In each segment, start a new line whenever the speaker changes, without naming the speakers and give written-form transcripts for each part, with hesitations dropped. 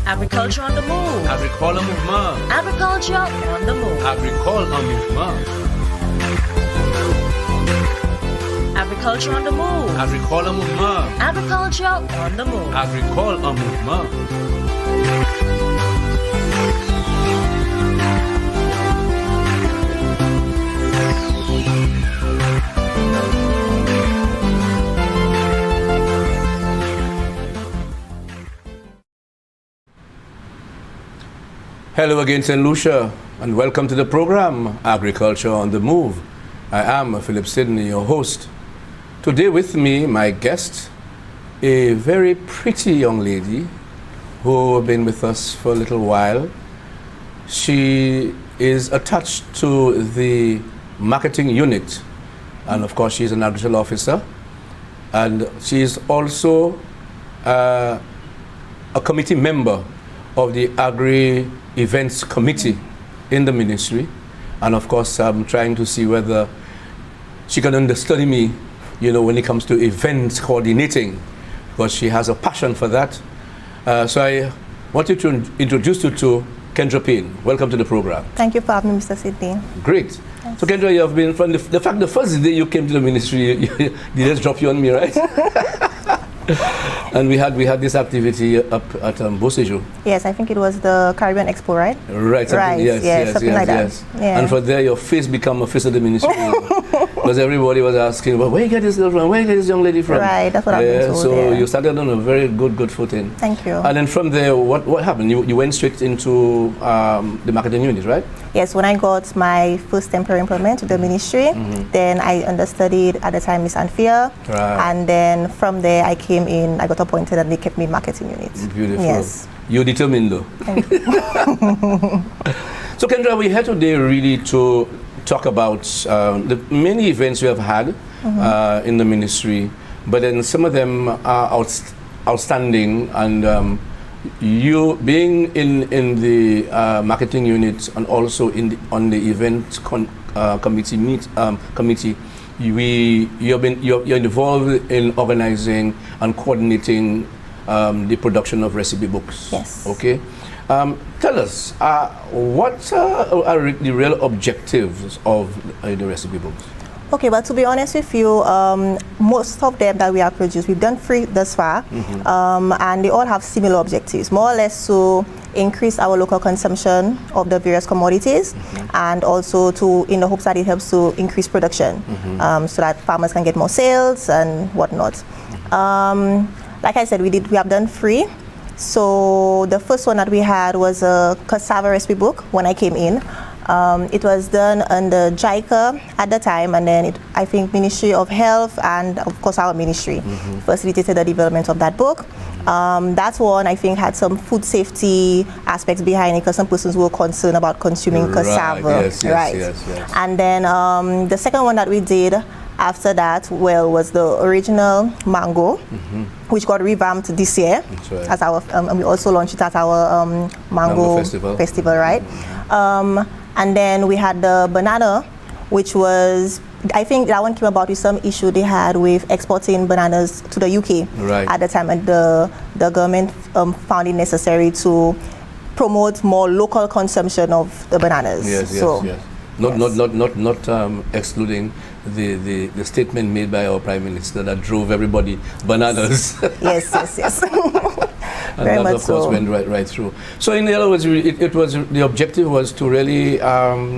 Agriculture on the move.
Agricole mouvement.
Agriculture on the move.
Agricole en mouvement.
Agriculture on the move.
Agricole mouvement.
Agriculture on the move.
Agricole en mouvement. Hello again, St. Lucia, and welcome to the program, Agriculture on the Move. I am Philip Sidney, your host. Today with me, my guest, a very pretty young lady who has been with us for a little while. She is attached to the marketing unit, and of course she's an agricultural officer, and she is also a committee member of the Agri Events Committee in the ministry, and of course I'm trying to see whether she can understudy me, when it comes to event coordinating, because she has a passion for that. So I want you to introduce you to Kendra Payne. Welcome to the program.
Thank you for having me, Mr. Sidney.
Great.
Yes.
So Kendra, you have been from the first day you came to the ministry, they just dropped you on me, right? And we had this activity up at Bosejo.
Yes, I think it was the Caribbean Expo, right?
Right.
Something like that. Yeah.
And for there, your face became a face of the ministry. Because everybody was asking, well, where you get this girl from? Where you get this young lady from?
Right, that's what I've been told.
So you started on a very good footing.
Thank you.
And then from there, what happened? You went straight into the marketing unit, right?
Yes, when I got my first temporary employment to the ministry, then I understudied at the time Miss Anthea.
Right.
And then from there, I came in, I got appointed, and they kept me in marketing unit.
Beautiful.
Yes.
You're determined, though.
Thank you.
So Kendra, we're here today really to talk about the many events we have had in the ministry, but then some of them are outstanding, and you being in the marketing unit and also on the event committee, you're involved in organizing and coordinating the production of recipe books.
Yes.
Okay. Tell us, what are the real objectives of the recipe books?
Okay, but to be honest with you, most of them that we have produced, we've done 3 thus far, and they all have similar objectives, more or less to increase our local consumption of the various commodities, and also in the hopes that it helps to increase production, so that farmers can get more sales and whatnot. Like I said, we have done 3. So the first one that we had was a cassava recipe book when I came in. It was done under JICA at the time, and then I think Ministry of Health and of course our ministry facilitated the development of that book. That one I think had some food safety aspects behind it, because some persons were concerned about consuming cassava.
Yes.
And then the second one that we did after that, was the original mango, which got revamped this year.
That's right.
As our, and we also launched it at our mango festival, right? And then we had the banana, which was, I think that one came about with some issue they had with exporting bananas to the UK at the time, and the government found it necessary to promote more local consumption of the bananas.
Yes. Not excluding the statement made by our Prime Minister that drove everybody bananas.
Yes.
And
Very
that,
much
of course,
so.
went right through. So in other words, the objective was to really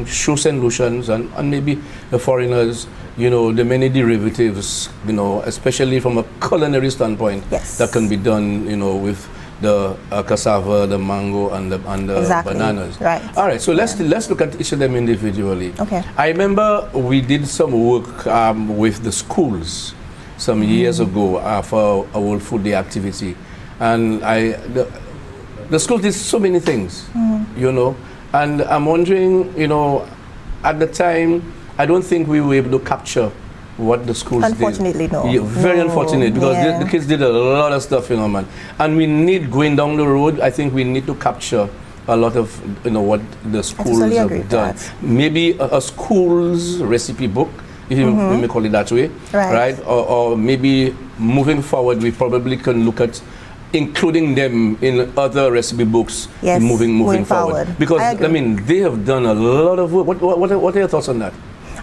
show St. Lucians and maybe the foreigners, the many derivatives, especially from a culinary standpoint, that can be done, with the cassava, the mango, and the bananas.
Right.
All right. So let's look at each of them individually.
Okay.
I remember we did some work with the schools some years ago for a World Food Day activity, and the school did so many things, and I'm wondering, at the time, I don't think we were able to capture what the schools
Unfortunately,
did.
no.
Yeah, very unfortunate, because the kids did a lot of stuff, man. And we need, going down the road, I think we need to capture a lot of, what the schools have done. Maybe a school's recipe book, if you may call it that way, right? Or maybe moving forward, we probably can look at including them in other recipe books
Yes,
moving forward. Because
I agree.
mean, they have done a lot of work. What are your thoughts on that?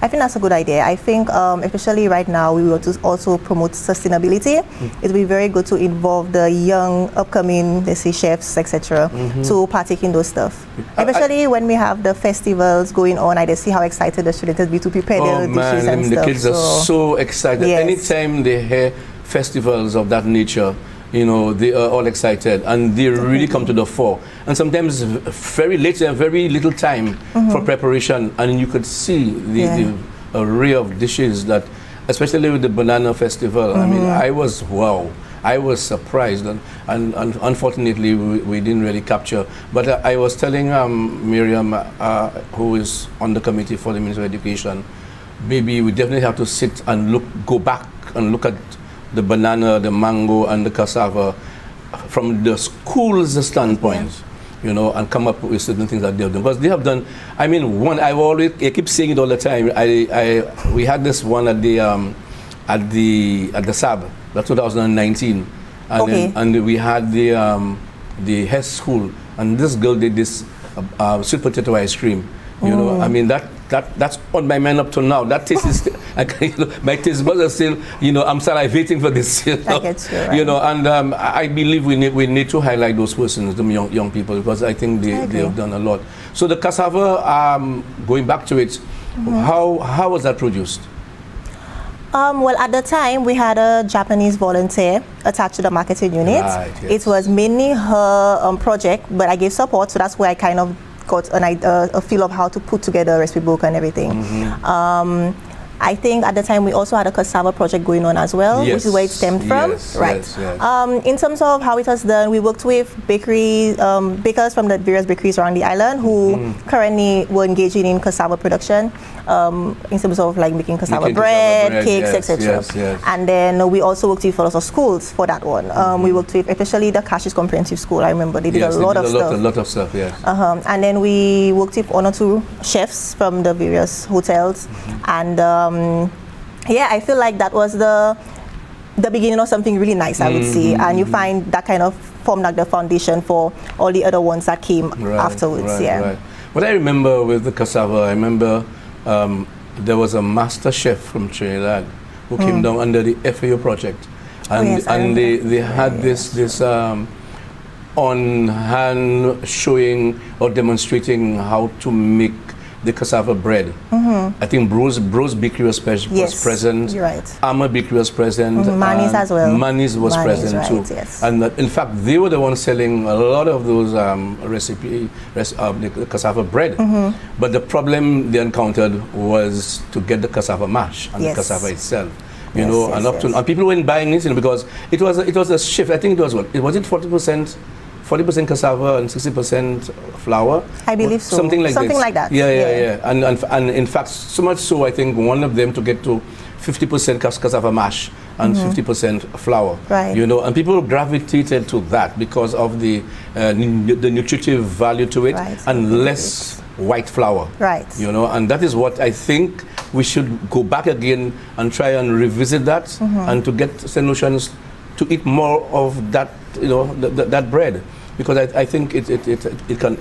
I think that's a good idea. I think, especially right now, we want to also promote sustainability. It will be very good to involve the young, upcoming, let's say, chefs, etc., to partake in those stuff. Especially when we have the festivals going on, I just see how excited the students will be to prepare their dishes and
the
stuff.
kids are so excited.
Yes.
Anytime they hear festivals of that nature, you know, they are all excited and they really come to the fore. And sometimes very late and very little time for preparation, and you could see the array of dishes that, especially with the banana festival, I mean, I was surprised, and unfortunately we didn't really capture. But I was telling Miriam, who is on the committee for the Ministry of Education, maybe we definitely have to sit and go back and look at the banana, the mango, and the cassava from the school's standpoint, you know, and come up with certain things that they have done. Because they have done, I mean, I keep saying it all the time. We had this one at the SAB, that's 2019, and we had the Hess School, and this girl did this sweet potato ice cream. You know, I mean, that's on my mind up to now. That taste is still, my taste buds are still, you know, I'm salivating for this. You know,
I get you, right.
You know, and I believe we need to highlight those persons, the young people, because I think they have done a lot. So the cassava, going back to it, how was that produced?
Well, at the time, we had a Japanese volunteer attached to the marketing unit.
Right, yes.
It was mainly her project, but I gave support, so that's where I kind of got a feel of how to put together a recipe book and everything. I think at the time we also had a cassava project going on as well, which is where it stemmed from. Right. In terms of how it was done, we worked with bakers from the various bakeries around the island who currently were engaging in cassava production, in terms of like making cassava bread, cakes, etc. And then we also worked with a lot of schools for that one. We worked with especially the Cassius Comprehensive School. I remember they did a lot of stuff. Yes. And then we worked with 1 or 2 chefs from the various hotels, and I feel like that was the beginning of something really nice, I would say, and you find that kind of formed like the foundation for all the other ones that came afterwards.
What I remember with the cassava, I remember there was a master chef from Trinidad who came down under the FAO project, and they had this on hand showing or demonstrating how to make the cassava bread. I think Bros Bakery was present.
You're right.
Amma Bakery was present.
Mani's as well.
Mani's was present too.
Yes.
And in fact, they were the ones selling a lot of those the cassava bread. But the problem they encountered was to get the cassava mash and the cassava itself. You know, and people weren't buying it, you know, because it was a shift. I think it was was it 40% cassava and 60% flour?
I believe so.
Something like
that.
Yeah. And in fact, so much so, I think one of them to get to 50% cassava mash and 50% flour.
Right.
You know, and people gravitated to that because of the nutritive value to it and less white flour.
Right.
You know, and that is what I think we should go back again and try and revisit that and to get St. Lucians to eat more of that, you know, that bread, because I think it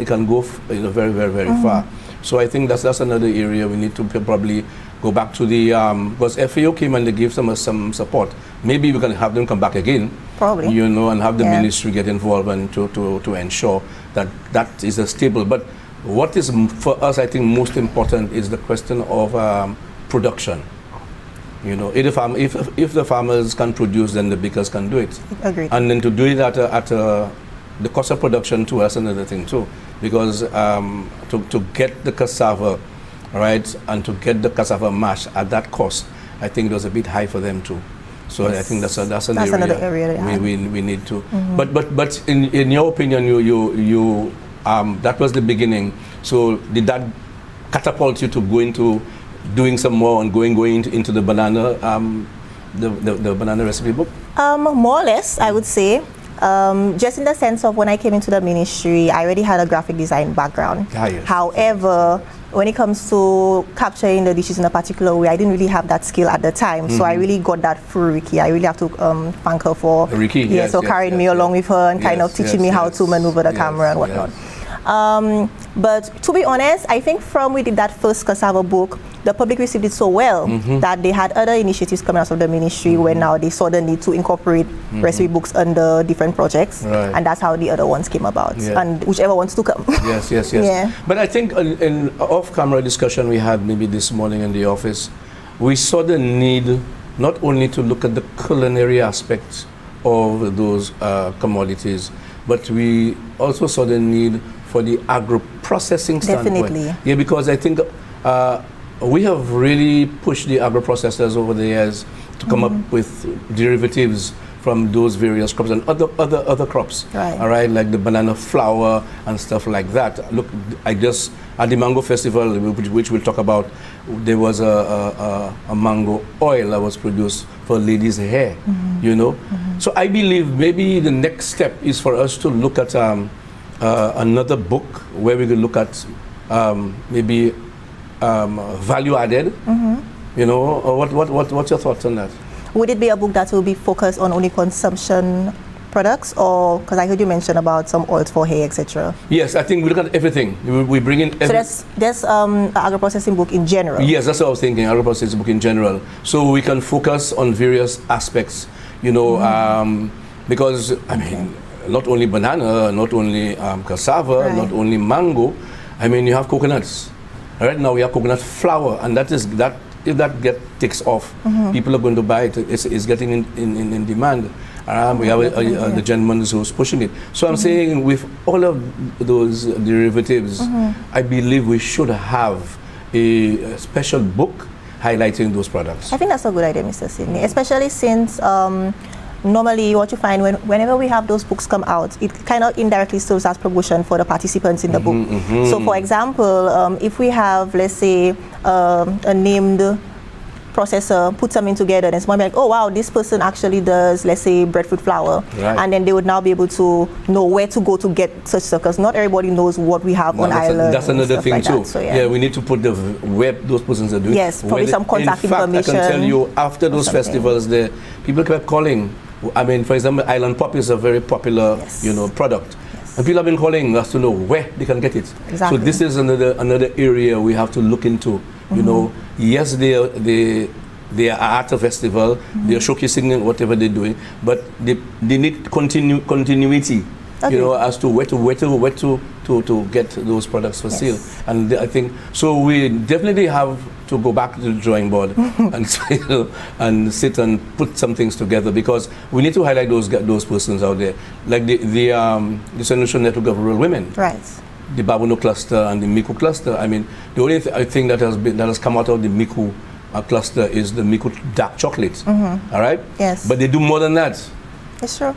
can go very, very, very far. So I think that's another area we need to probably go back to the because FAO came and they gave some support. Maybe we can have them come back again,
probably,
you know, and have the ministry get involved and to ensure that is a stable. But what is for us, I think, most important is the question of production. You know, if the farmers can produce, then the bakers can do it.
Agreed.
And then to do it at the cost of production too, that's another thing too. Because to get the cassava, right, and to get the cassava mash at that cost, I think it was a bit high for them too. So I think that's another area we need to. But in your opinion, you that was the beginning. So did that catapult you to go into doing some more and going into the banana the banana recipe book?
More or less, I would say. Just in the sense of when I came into the ministry, I already had a graphic design background.
Yes.
However, when it comes to capturing the dishes in a particular way, I didn't really have that skill at the time. So I really got that through Ricky. I really have to thank her for carrying me along with her and kind of teaching me how to maneuver the camera and whatnot. But to be honest, I think from we did that first cassava book, the public received it so well that they had other initiatives coming out of the ministry where now they saw the need to incorporate recipe books under different projects, and that's how the other ones came about, and whichever ones to come.
Yes. Yeah. But I think in off-camera discussion we had maybe this morning in the office, we saw the need not only to look at the culinary aspects of those commodities, but we also saw the need for the agro-processing standpoint.
Definitely.
Yeah, because I think we have really pushed the agro-processors over the years to come up with derivatives from those various crops and other crops.
Right.
All right, like the banana flour and stuff like that. Look, I just at the mango festival, which we'll talk about, there was a mango oil that was produced for ladies' hair. You know, so I believe maybe the next step is for us to look at another book where we could look at maybe value added. You know, what's your thoughts on that?
Would it be a book that will be focused on only consumption products, or because I heard you mention about some oils for hair, etc.?
Yes, I think we look at everything. We bring in.
So there's an agro-processing book in general.
Yes, that's what I was thinking. Agro-processing book in general, so we can focus on various aspects. You know, because I mean, not only banana, not only cassava, not only mango. I mean, you have coconuts. Right now we have coconut flour, and that is that. If that takes off, people are going to buy it. It's getting in demand. We have the gentleman who's pushing it. So I'm saying with all of those derivatives, I believe we should have a special book highlighting those products.
I think that's a good idea, Mr. Sidney, especially since normally what you find whenever we have those books come out, it kind of indirectly serves as promotion for the participants in the book. So for example, if we have, let's say, a named processor put something together, and someone be like, oh wow, this person actually does, let's say, breadfruit flour, and then they would now be able to know where to go to get such stuff, because not everybody knows what we have on Ireland.
That's another thing
like
too.
So,
yeah, we need to put the web those persons are doing.
Yes, probably some contact information.
I can tell you, after those festivals, the people kept calling. I mean, for example, Island Pop is a very popular, you know, product. And people have been calling us to know where they can get it.
Exactly.
So this is another area we have to look into. You know, yes, they are at a festival, they are showcasing whatever they're doing, but they need continuity. You know, as to where to get those products for sale. And I think so. We definitely have to go back to the drawing board and sit and put some things together, because we need to highlight those persons out there, like the Solution Network of Rural Women, the Babuno cluster and the Miku cluster. I mean, the only thing that has come out of the Miku cluster is the Miku dark chocolate. All right.
Yes.
But they do more than that.
It's true.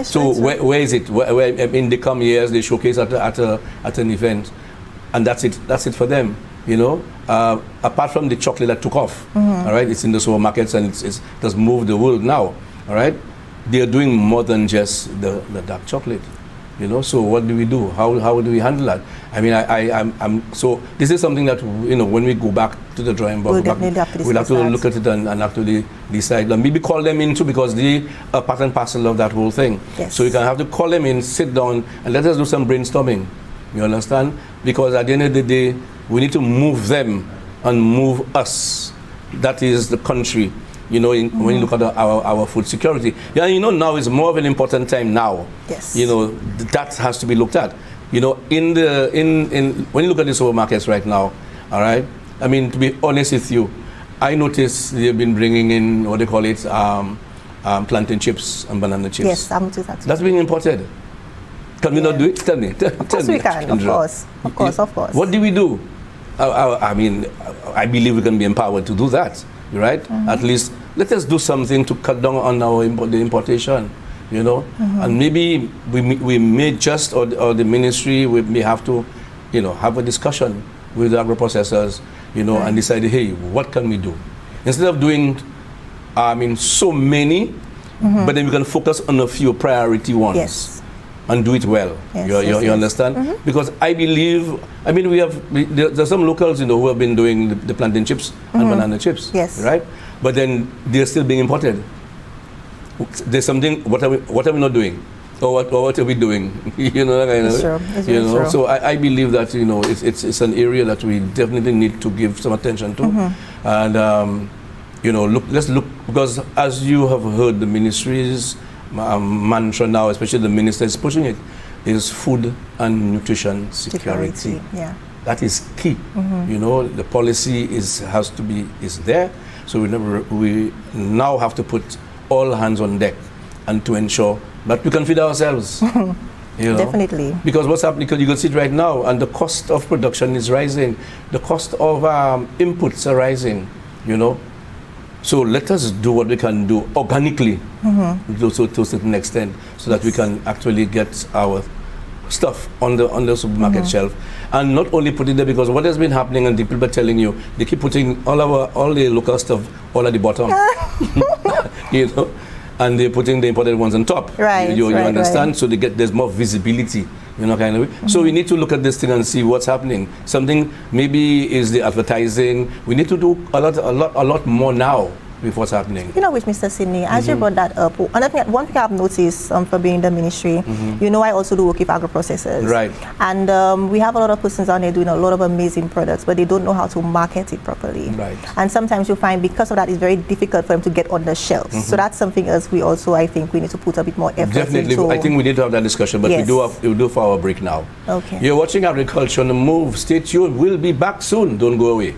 So where is it? Where in the come years they showcase at an event, and that's it. That's it for them. You know, apart from the chocolate that took off, all right, it's in the supermarkets and it has moved the world now. All right, they are doing more than just the dark chocolate. You know, so what do we do? How do we handle that? I mean, I'm so this is something that, you know, when we go back to the drawing board, we'll have to look at it and actually decide, and maybe call them in too, because they are part and parcel of that whole thing.
Yes.
So you can have to call them in, sit down, and let us do some brainstorming. You understand? Because at the end of the day, we need to move them and move us. That is the country. You know, when you look at our food security, yeah, you know, now is more of an important time now.
Yes.
You know, that has to be looked at. You know, in when you look at the supermarkets right now, all right. I mean, to be honest with you, I noticed they've been bringing in what they call it, plantain chips and banana chips.
Yes, I'm to that.
That's being imported. Can we not do it? Tell me.
Of course we can. Of course.
What do we do? I mean, I believe we can be empowered to do that. Right? At least let us do something to cut down on the importation, you know. And maybe we may just, or the ministry, we may have to, you know, have a discussion with the agro-processors, you know, and decide, hey, what can we do? Instead of doing, I mean, so many, but then we can focus on a few priority ones.
Yes.
and do it well.
Yes,
You understand? Because I believe, I mean, there's some locals, who have been doing the plantain chips and banana chips.
Yes.
Right? But then they're still being imported. There's something, what are we not doing? Or what are we doing?
It's true. It's very true.
So I believe that, it's an area that we definitely need to give some attention to. And, let's look, because as you have heard, the ministry's mantra now, especially the minister is pushing it, is food and nutrition security.
Yeah.
That is key. The policy is there. So we now have to put all hands on deck and to ensure that we can feed ourselves.
Definitely.
Because what's happening, you can see it right now, and the cost of production is rising. The cost of inputs are rising, So let us do what we can do organically, to a certain extent, so that we can actually get our stuff on the supermarket shelf, and not only put it there, because what has been happening, and the people are telling you, they keep putting all the local stuff all at the bottom, and they're putting the imported ones on top.
Right.
You understand?
Right.
So there's more visibility, kind of way. So we need to look at this thing and see what's happening. Something maybe is the advertising. We need to do a lot more now with what's happening.
Which, Mr. Sidney, as you brought that up, one thing I've noticed for being in the ministry, I also do work with agro-processors.
Right.
And we have a lot of persons out there doing a lot of amazing products, but they don't know how to market it properly.
Right.
And sometimes you find because of that, it's very difficult for them to get on the shelves. So that's something else we also, I think, we need to put a bit more effort
Definitely.
into.
I think we need to have that discussion, but
Yes.
we'll do for our break now.
Okay.
You're watching Agriculture on the Move. Stay tuned. We'll be back soon. Don't go away.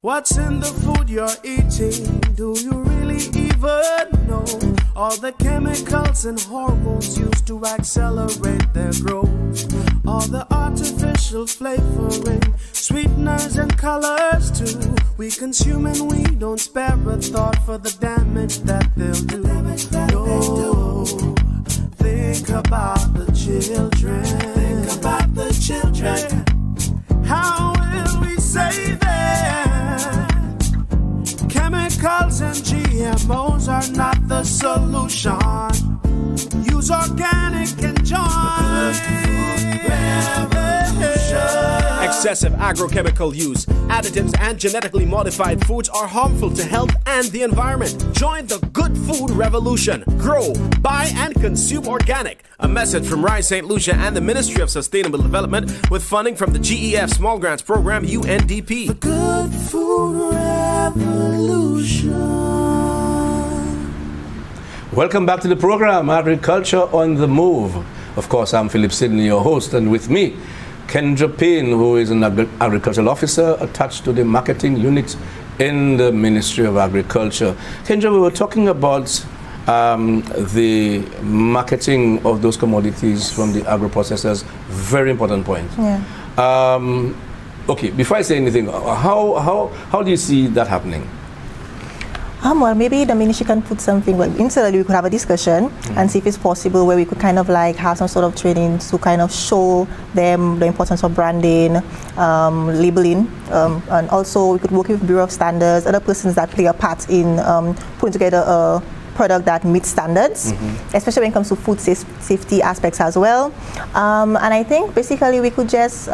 What's in the food you're eating? Do you really even know? All the chemicals and hormones used to accelerate their growth. All the artificial flavoring, sweeteners and colors too. We consume and we don't spare a thought for the damage that they'll do. No, think about the children. Think about the children. How will we save them? Chemicals and GMOs are not the solution. Use organic and join.
Excessive agrochemical use, additives, and genetically modified foods are harmful to health and the environment. Join the good food revolution. Grow, buy, and consume organic. A message from Rise St. Lucia and the Ministry of Sustainable Development with funding from the GEF Small Grants Program, UNDP.
The good food revolution.
Welcome back to the program, Agriculture on the Move. Of course, I'm Philip Sidney, your host, and with me, Kendra Payne, who is an agricultural officer attached to the marketing unit in the Ministry of Agriculture. Kendra, we were talking about the marketing of those commodities from the agro-processors. Very important point.
Yeah.
Okay, before I say anything, how do you see that happening?
Well, maybe the ministry can put something, internally we could have a discussion and see if it's possible where we could kind of have some sort of training to kind of show them the importance of branding, labeling, and also we could work with Bureau of Standards, other persons that play a part in putting together a product that meets standards, especially when it comes to food safety aspects as well. And I think basically we could just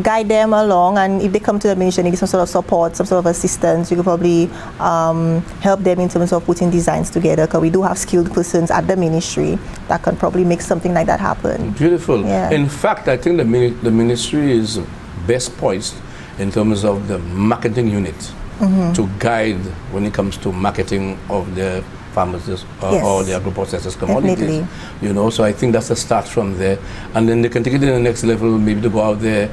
guide them along, and if they come to the ministry and need some sort of support, some sort of assistance, you could probably help them in terms of putting designs together, because we do have skilled persons at the ministry that can probably make something like that happen.
Beautiful.
Yeah.
In fact, I think the ministry is best poised in terms of the marketing unit to guide when it comes to marketing of the farmers or the agro-processors commodities.
Definitely.
So I think that's a start from there, and then they can take it to the next level, maybe to go out there,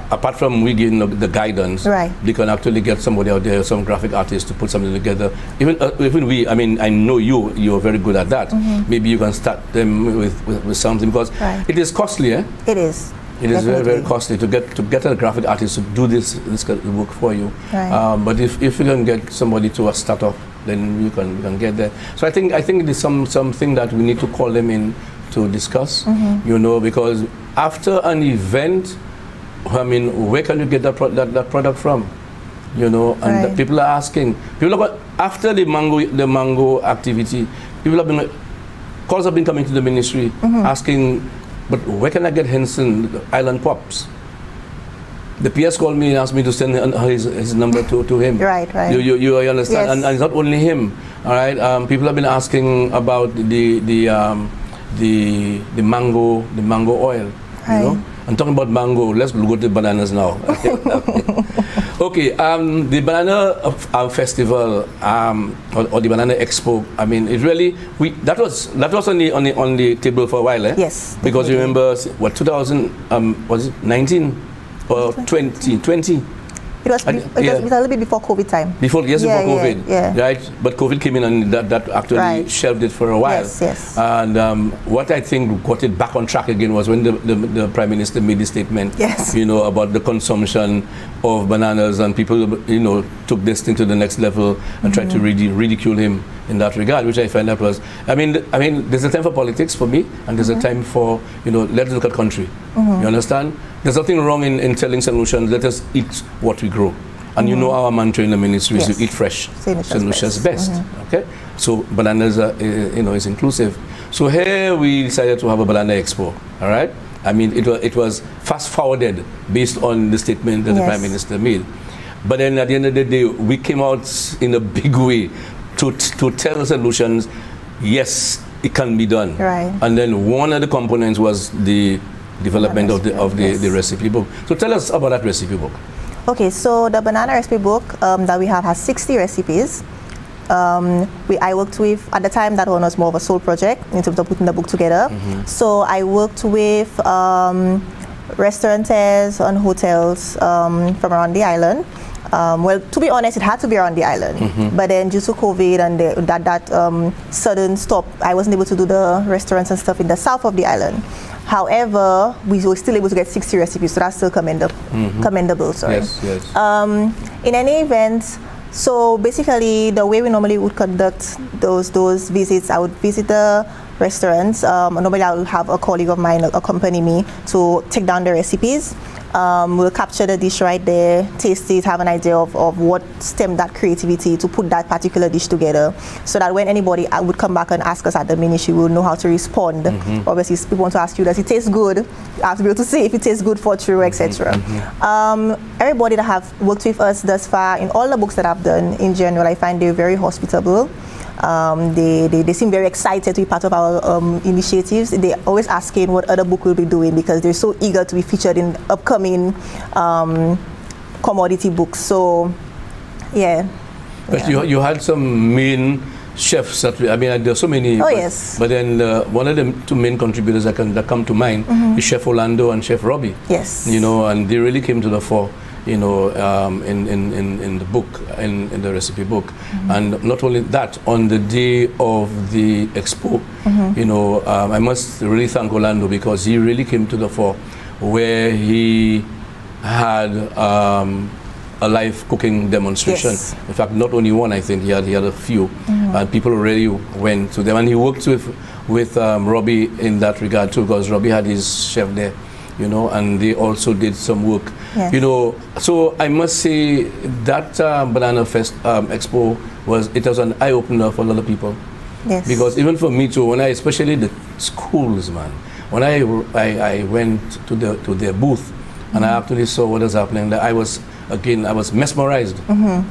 apart from we giving the guidance,
right,
they can actually get somebody out there, some graphic artist, to put something together. Even we, I mean, I know you're very good at that. Maybe you can start them with something, because it is costly, eh?
It is.
It is very, very costly to get a graphic artist to do this work for you.
Right.
But if you can get somebody to start off, then you can get there. So I think it is something that we need to call them in to discuss. Because after an event, I mean, where can you get that product from? And people are asking. After the mango activity, people have been like, calls have been coming to the ministry asking, but where can I get Henson Island Pops? The PS called me and asked me to send his number to him.
Right.
You understand?
Yes.
And it's not only him. All right. People have been asking about the mango oil.
Right.
You know. I'm talking about mango. Let's go to bananas now. Okay. The banana festival or the banana expo. I mean, it really that was on the table for a while. Eh?
Yes.
Because you remember what 2000 was it 19 or 2020?
It was a little bit before COVID time.
Before COVID,
yeah.
right? But COVID came in and that actually shelved it for a while.
Yes.
And what I think got it back on track again was when the Prime Minister made the statement, you know, about the consumption of bananas, and people, you know, took this thing to the next level and tried to ridicule him in that regard, which I find that was, I mean, there's a time for politics for me, and there's a time for, you know, let's look at country. You understand? There's nothing wrong in selling solutions. Let us eat what we grow. And you know our mantra in the ministry is to eat fresh. Solutions best. Okay? So bananas are, you know, is inclusive. So here we decided to have a banana expo. All right? I mean, it was fast forwarded based on the statement that the Prime Minister made. But then at the end of the day, we came out in a big way to tell solutions, yes, it can be done.
Right.
And then one of the components was the development of the recipe book. So tell us about that recipe book.
Okay, so the banana recipe book that we have has 60 recipes. I worked with, at the time, that one was more of a sole project in terms of putting the book together. So I worked with restaurateurs and hotels from around the island. Well, to be honest, it had to be around the island. But then due to COVID and that sudden stop, I wasn't able to do the restaurants and stuff in the south of the island. However, we were still able to get 60 recipes, so that's still commendable. Sorry.
Yes.
In any event, so basically the way we normally would conduct those visits, I would visit the restaurants. Normally I will have a colleague of mine accompany me to take down the recipes. We'll capture the dish right there, taste it, have an idea of what stemmed that creativity to put that particular dish together, so that when anybody would come back and ask us at the ministry, we'll know how to respond. Obviously, if people want to ask you, does it taste good? You have to be able to say if it tastes good for true, etc. Everybody that have worked with us thus far, in all the books that I've done, in general, I find they're very hospitable. They seem very excited to be part of our initiatives. They're always asking what other book we'll be doing, because they're so eager to be featured in upcoming commodity books. So, yeah.
But you had some main chefs that there's so many.
Oh,
but,
yes.
But then one of the two main contributors that come to mind is Chef Orlando and Chef Robbie.
Yes.
You know, and they really came to the fore, you know, in the book, in the recipe book. And not only that, on the day of the expo, you know, I must really thank Orlando, because he really came to the fore, where he had a live cooking demonstration.
Yes.
In fact, not only one, I think he had a few, and people already went to them. And he worked with Robbie in that regard too, because Robbie had his chef there, you know, and they also did some work.
Yes.
You know, so I must say that Banana Fest Expo was an eye opener for a lot of people.
Yes.
Because even for me too, especially the schools, man, when I went to their booth and I actually saw what was happening, I was mesmerized.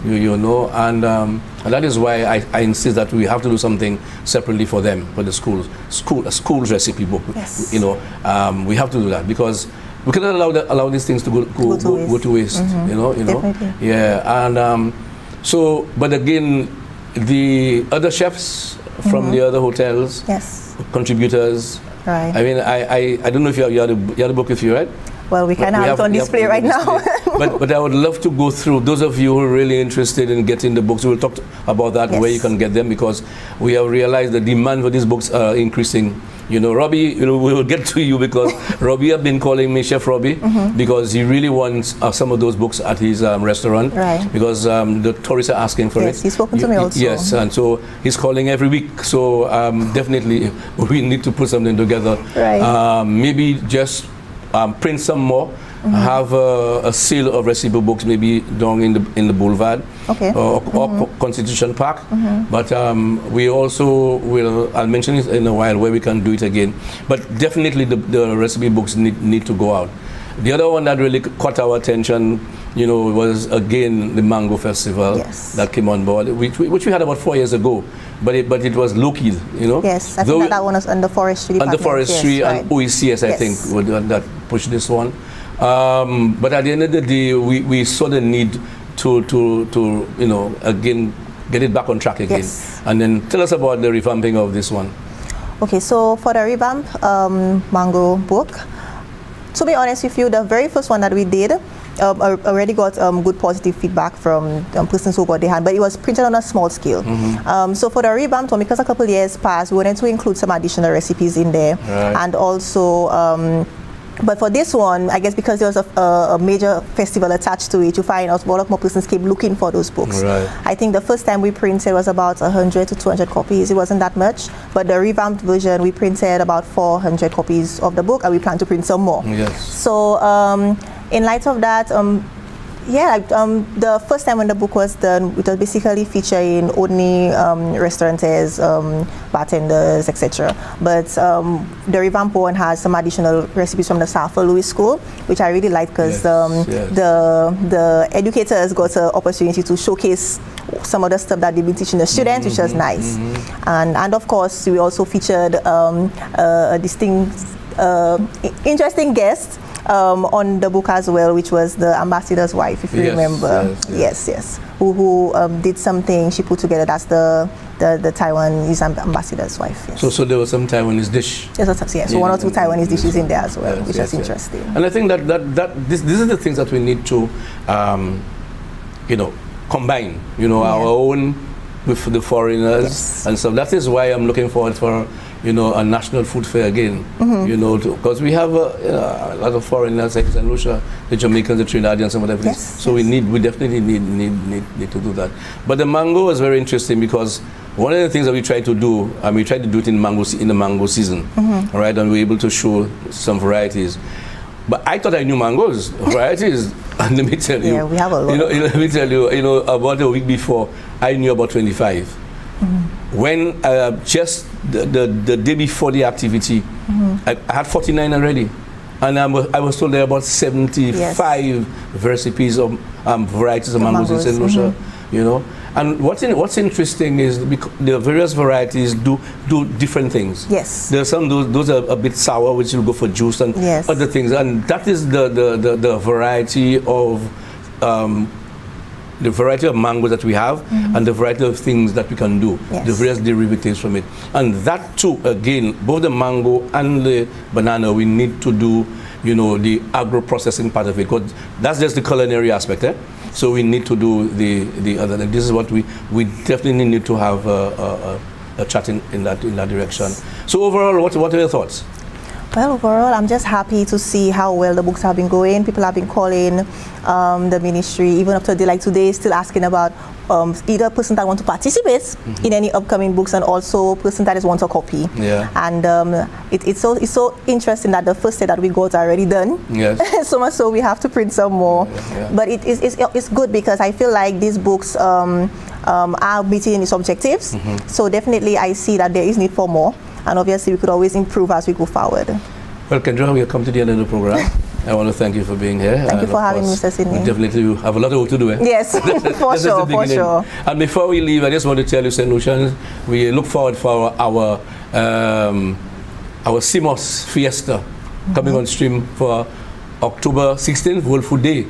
You know, and that is why I insist that we have to do something separately for them, for the schools recipe book.
Yes.
You know, we have to do that, because we cannot allow these things to go to waste. You know.
Definitely.
Yeah, and so, but again, the other chefs from the other hotels, contributors.
Right.
I mean, I don't know if you have the book with you, right?
Well, we can have it on display right now.
but I would love to go through, those of you who are really interested in getting the books, we'll talk about that, where you can get them, because we have realized the demand for these books are increasing. You know, Robbie, you know, we will get to you, because Robbie have been calling me Chef Robbie, because he really wants some of those books at his restaurant, because the tourists are asking for it.
Yes, he's spoken to me also.
Yes, and so he's calling every week. So definitely we need to put something together.
Right.
Maybe just print some more, have a sale of recipe books maybe down in the boulevard or Constitution Park. But we also will, I'll mention it in a while where we can do it again. But definitely the recipe books need to go out. The other one that really caught our attention, was again the Mango Festival that came on board, which we had about 4 years ago. But it was local,
Yes, I think that one was under forestry.
Under forestry and OECS, I think, that pushed this one. But at the end of the day, we saw the need to again get it back on track again.
Yes.
And then tell us about the revamping of this one.
Okay, so for the revamp Mango book, to be honest with you, the very first one that we did already got good positive feedback from persons who got their hand, but it was printed on a small scale. So for the revamped one, because a couple of years passed, we wanted to include some additional recipes in there, and also. But for this one, I guess because there was a major festival attached to it, you find out a lot more persons came looking for those books.
Right.
I think the first time we printed was about 100 to 200 copies. It wasn't that much, but the revamped version, we printed about 400 copies of the book, and we plan to print some more.
Yes.
So in light of that, the first time when the book was done, it was basically featuring only restaurateurs, bartenders, etc. But the revamp one has some additional recipes from the South Louis School, which I really like because the educators got an opportunity to showcase some of the stuff that they've been teaching the students, which was nice. And of course, we also featured a distinct, interesting guest on the book as well, which was the ambassador's wife, if you remember. Yes. Who did something, she put together, that's the Taiwanese ambassador's wife. Yes.
So there was some Taiwanese dish.
So one or two Taiwanese dishes in there as well, which was interesting.
And I think that these are the things that we need to, combine, our own with the foreigners. And so that is why I'm looking forward for a national food fair again, because we have a lot of foreigners like St. Lucia, the Jamaicans, the Trinidadians, and whatever. So we definitely need to do that. But the mango is very interesting because one of the things that we try to do, we try to do it in the mango season, all right, and we're able to show some varieties. But I thought I knew mangoes, varieties, and let me tell you,
we have a lot.
Let me tell you, about a week before, I knew about 25. When just the day before the activity, I had 49 already, and I was told there are about 75 recipes of varieties of mangoes in St. Lucia, And what's interesting is the various varieties do different things.
Yes.
There are some those are a bit sour, which will go for juice and other things, and that is the variety of. The variety of mangoes that we have and the variety of things that we can do, the various derivatives from it. And that too, again, both the mango and the banana, we need to do, the agro-processing part of it, because that's just the culinary aspect, So we need to do the other. And this is what we definitely need to have a chat in that direction. So overall, what are your thoughts?
Well, overall, I'm just happy to see how well the books have been going. People have been calling the ministry, even up to a day like today, still asking about either person that want to participate in any upcoming books and also person that just wants a copy. And it's so interesting that the first set that we got are already done. So much so we have to print some more. But it's good because I feel like these books are meeting its objectives. So definitely I see that there is need for more. And obviously, we could always improve as we go forward.
Well, Kendra, we have come to the end of the program. I want to thank you for being here.
Thank you for having me, Mr. Sidney.
We definitely have a lot of work to do.
Yes, for sure.
And before we leave, I just want to tell you, St. Lucians, we look forward for our CMOS Fiesta coming on stream for October 16th, World Food Day,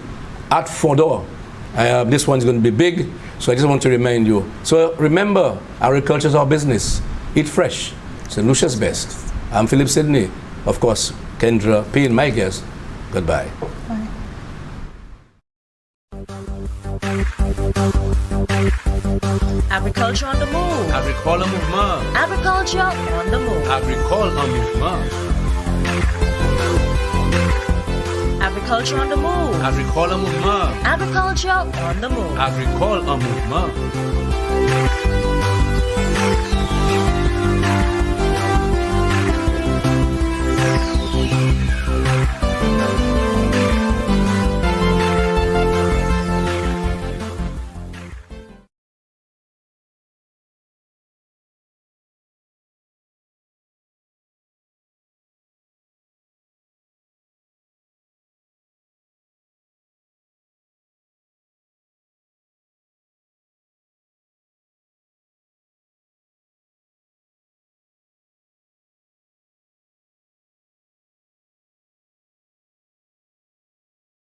at Fondor. This one's going to be big, so I just want to remind you. So remember, agriculture is our business. Eat fresh. St. Lucia's best. I'm Philip Sidney. Of course, Kendra Payne, my guest. Goodbye.
Bye.
Agriculture on the move.
Agricole mouvement.
Agriculture on the move.
Agricole en mouvement.
Agriculture on the move.
Agricole mouvement.
Agriculture on the move.
Agricole en mouvement.